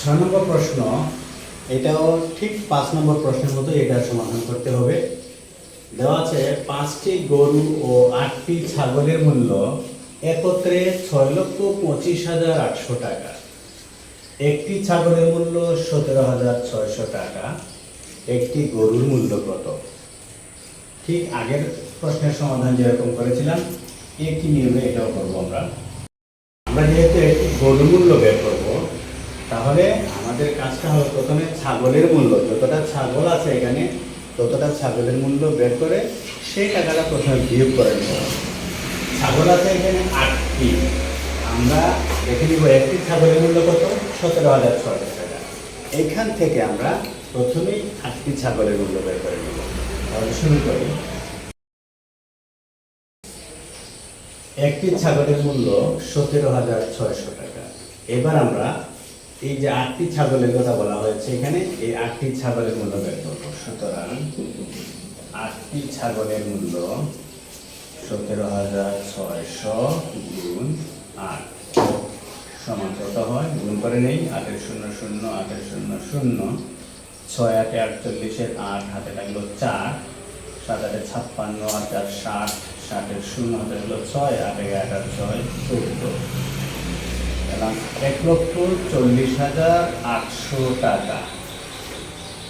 6 নম্বর প্রশ্ন, এটাও ঠিক 5 নম্বর প্রশ্নের মতো এটার সমাধান করতে হবে। দেওয়া আছে 5টি গরু ও 8টি ছাগলের মূল্য একত্রে 6,25,800 টাকা। একটি ছাগলের মূল্য 17,600 টাকা। একটি গরুর মূল্য কত? ঠিক আগের প্রশ্নের সমাধান যেরকম করেছিলাম একই নিয়মে এটাও করবো আমরা। যেহেতু একটি গরুর মূল্য বের করবো, তাহলে আমাদের কাজটা হলো প্রথমে ছাগলের মূল্য, যতটা ছাগল আছে এখানে ততটা ছাগলের মূল্য বের করে সেই টাকাটা প্রথমে বিয়োগ করে নেব। ছাগল আছে এখানে 8টি, আমরা দেখে নিব একটি ছাগলের মূল্য কত, 17,600 টাকা। এইখান থেকে আমরা প্রথমেই 8টি ছাগলের মূল্য বের করে নেব। তাহলে শুরু করি। একটি ছাগলের মূল্য 17,600 টাকা। এবার আমরা এই যে 8টি ছাগলের কথা বলা হয়েছে এখানে, এই 8টি ছাগলের মূল্য বের করবো। সুতরাং 8টি ছাগলের মূল্য 17,600 গুণ 8 সমান কত হয়? গুণ করে নেই। 8 0 0 8 0 0 6 8 48 8 হাতে লাগলো 4, 7 8 56 8 8 60 60 0 হাতে লাগলো 6, 8 8 6 14, 1,40,800 টাকা।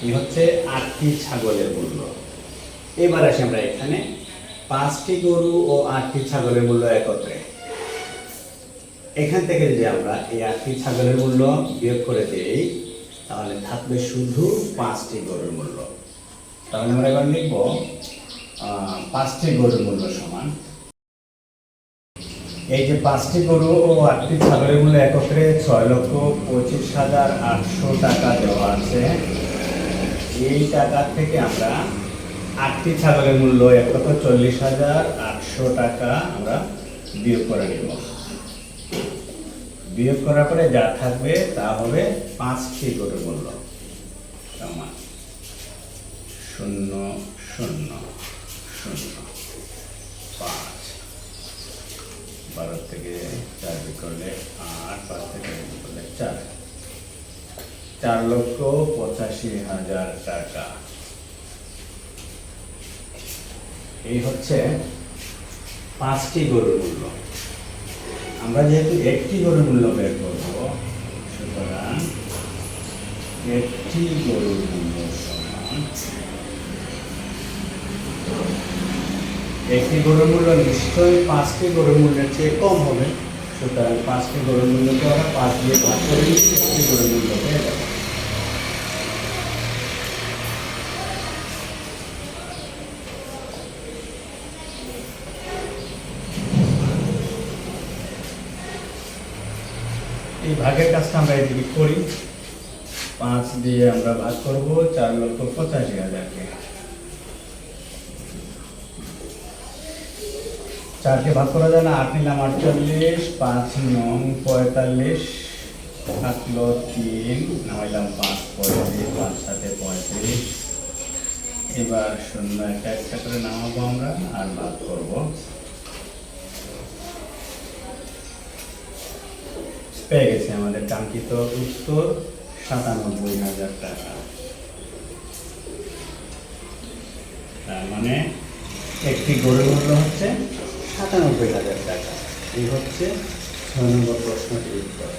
এই হচ্ছে 8টি ছাগলের মূল্য। এবার আসি আমরা এখানে 5টি গরু ও 8টি ছাগলের মূল্য একত্রে। এখান থেকে যদি আমরা এই 8টি ছাগলের মূল্য বিয়োগ করে দিই, তাহলে থাকবে শুধু 5টি গরুর মূল্য। তাহলে আমরা এবার লিখব 5টি গরুর মূল্য সমান, এই যে 5টি গরু ও 8টি ছাগলের মূল্য একত্রে 6,25,800 টাকা দেওয়া আছে। এই টাকা থেকে আমরা 8টি ছাগলের মূল্য 1,40,800 টাকা আমরা বিয়োগ করে নেব। বিয়োগ করার পরে যা থাকবে তা হবে 5টি গরুর মূল্য সমান 0 0 0 5, 12 থেকে 4 বিয়োগ করলে 8, 5 থেকে বিয়োগ করলে 4, 4,85,000 টাকা। এই হচ্ছে 5টি গরুর মূল্য। আমরা যেহেতু একটি গরুর মূল্য বের করব, সুতরাং একটি গরুর মূল্য সমান, একটি গরুর মূল্য নিশ্চয়ই 5টি গরুর মূল্যের চেয়ে কম হবে। সুতরাং 5টি গরুর মূল্যকে আমরা 5 দিয়ে ভাগ করে একটি গরুর মূল্য পেয়ে যাব। এই ভাগের কাজটা আমরা এদিকে করি। 5 দিয়ে আমরা ভাগ করব 4,85,000-কে। 4কে ভাগ করা যায় না, 8 নিলাম 48, 5 9 45, থাকলো 3, নামাইলাম 5 35, 5 7 35। এবার 0 একটা একটা করে নামাবো আমরা আর ভাগ করব। পেয়ে গেছে আমাদের কাঙ্ক্ষিত উত্তর 97,000 টাকা। তার মানে একটি গরুর মূল্য হচ্ছে 97,000 টাকা। এই হচ্ছে 6 নম্বর প্রশ্নটির উত্তর।